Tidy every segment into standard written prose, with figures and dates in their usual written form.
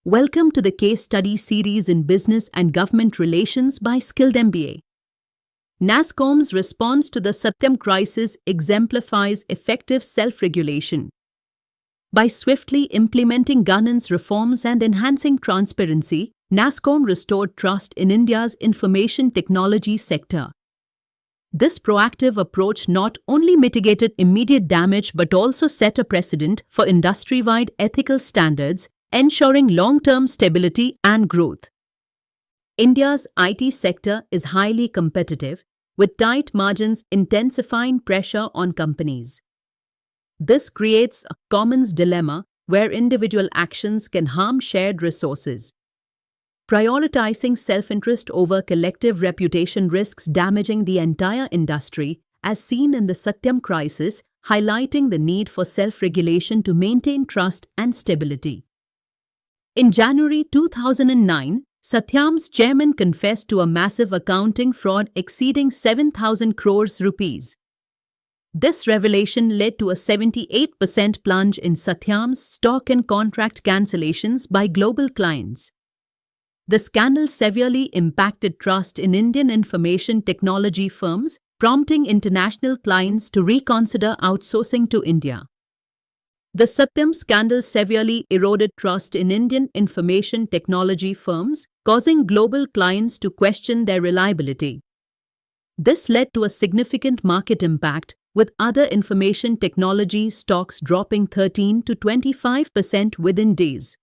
Welcome to the case study series in Business and Government Relations by Skilled MBA. NASSCOM's response to the Satyam crisis exemplifies effective self-regulation. By swiftly implementing governance reforms and enhancing transparency, NASSCOM restored trust in India's information technology sector. This proactive approach not only mitigated immediate damage but also set a precedent for industry-wide ethical standards, ensuring long-term stability and growth. India's IT sector is highly competitive, with tight margins intensifying pressure on companies. This creates a commons dilemma where individual actions can harm shared resources. Prioritizing self-interest over collective reputation risks damaging the entire industry, as seen in the Satyam crisis, highlighting the need for self-regulation to maintain trust and stability. In January 2009, Satyam's chairman confessed to a massive accounting fraud exceeding 7,000 crores rupees. This revelation led to a 78% plunge in Satyam's stock and contract cancellations by global clients. The scandal severely impacted trust in Indian information technology firms, prompting international clients to reconsider outsourcing to India. The Satyam scandal severely eroded trust in Indian information technology firms, causing global clients to question their reliability. This led to a significant market impact, with other information technology stocks dropping 13 to 25% within days.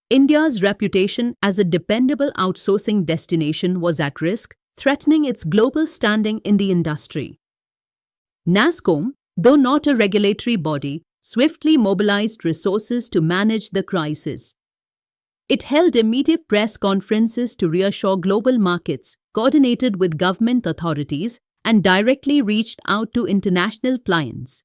India's reputation as a dependable outsourcing destination was at risk, threatening its global standing in the industry. NASSCOM, though not a regulatory body, swiftly mobilized resources to manage the crisis. It held immediate press conferences to reassure global markets, coordinated with government authorities, and directly reached out to international clients.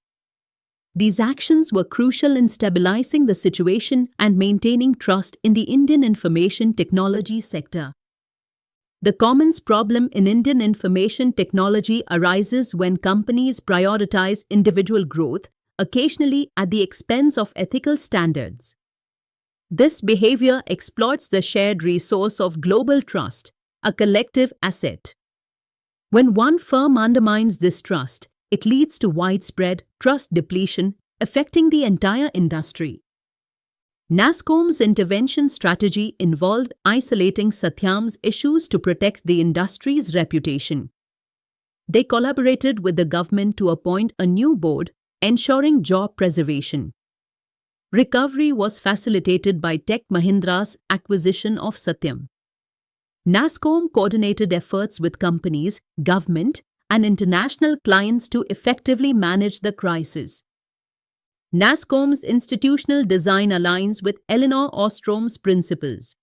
These actions were crucial in stabilizing the situation and maintaining trust in the Indian information technology sector. The commons problem in Indian information technology arises when companies prioritize individual growth, occasionally at the expense of ethical standards. This behavior exploits the shared resource of global trust, a collective asset. When one firm undermines this trust, it leads to widespread trust depletion, affecting the entire industry. NASSCOM's intervention strategy involved isolating Satyam's issues to protect the industry's reputation. They collaborated with the government to appoint a new board, ensuring job preservation. Recovery was facilitated by Tech Mahindra's acquisition of Satyam. NASSCOM coordinated efforts with companies, government, and international clients to effectively manage the crisis. NASSCOM's institutional design aligns with Elinor Ostrom's principles.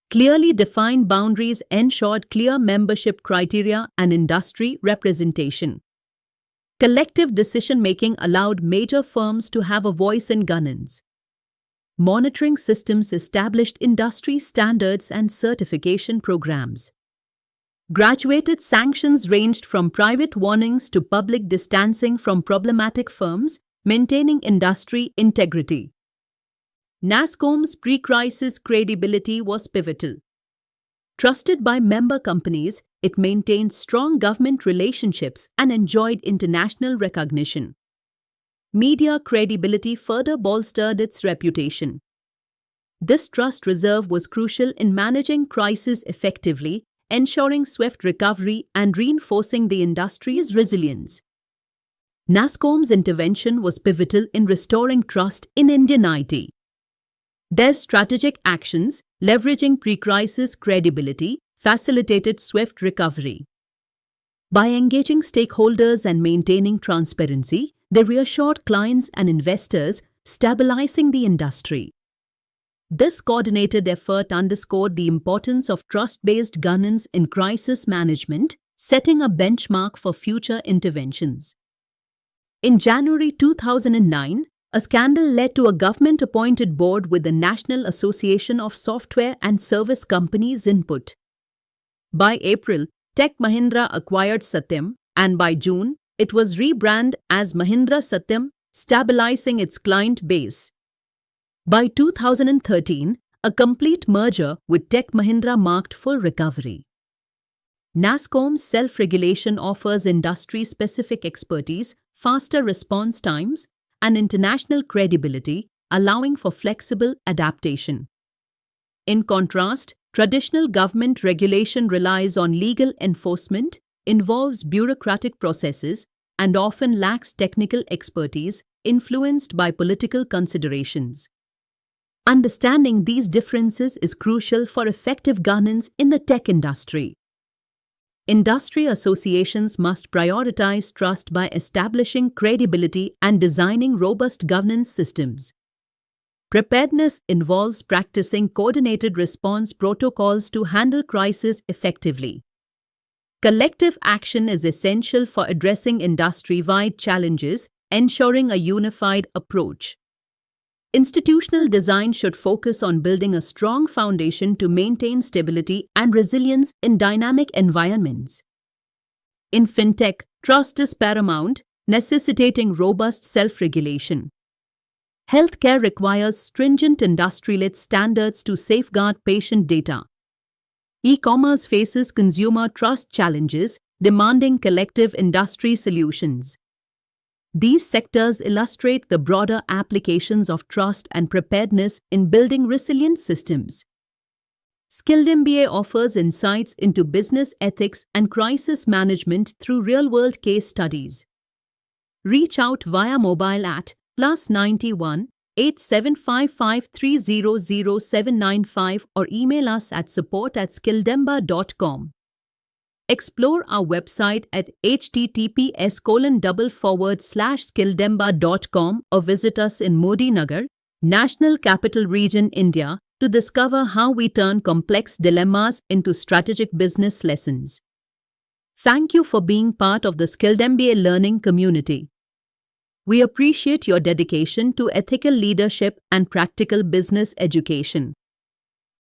Clearly defined boundaries ensured clear membership criteria and industry representation. Collective decision-making allowed major firms to have a voice in governance. Monitoring systems established industry standards and certification programs. Graduated sanctions ranged from private warnings to public distancing from problematic firms, maintaining industry integrity. NASSCOM's pre-crisis credibility was pivotal. Trusted by member companies, it maintained strong government relationships and enjoyed international recognition. Media credibility further bolstered its reputation. This trust reserve was crucial in managing crises effectively, ensuring swift recovery and reinforcing the industry's resilience. NASSCOM's intervention was pivotal in restoring trust in Indian IT. Their strategic actions, leveraging pre-crisis credibility, facilitated swift recovery. By engaging stakeholders and maintaining transparency, they reassured clients and investors, stabilizing the industry. This coordinated effort underscored the importance of trust-based governance in crisis management, setting a benchmark for future interventions. In January 2009, a scandal led to a government-appointed board with the National Association of Software and Service Companies input. By April, Tech Mahindra acquired Satyam, and by June, it was rebranded as Mahindra Satyam, stabilizing its client base. By 2013, A complete merger with Tech Mahindra marked full recovery. NASSCOM's self-regulation offers industry-specific expertise, faster response times, and international credibility, allowing for flexible adaptation. In contrast, traditional government regulation relies on legal enforcement, involves bureaucratic processes, and often lacks technical expertise, influenced by political considerations. Understanding these differences is crucial for effective governance in the tech industry. Industry associations must prioritize trust by establishing credibility and designing robust governance systems. Preparedness involves practicing coordinated response protocols to handle crises effectively. Collective action is essential for addressing industry-wide challenges, ensuring a unified approach. Institutional design should focus on building a strong foundation to maintain stability and resilience in dynamic environments. In fintech, trust is paramount, necessitating robust self-regulation. Healthcare requires stringent industry-led standards to safeguard patient data. E-commerce faces consumer trust challenges, demanding collective industry solutions. These sectors illustrate the broader applications of trust and preparedness in building resilient systems. Skilled MBA offers insights into business ethics and crisis management through real-world case studies. Reach out via mobile at +91 8755 3000795 or email us at support@skilldemba.com. Explore our website at https://skilldemba.com or visit us in Modi Nagar, National Capital Region, India, to discover how we turn complex dilemmas into strategic business lessons. Thank you for being part of the Skilled MBA learning community. We appreciate your dedication to ethical leadership and practical business education.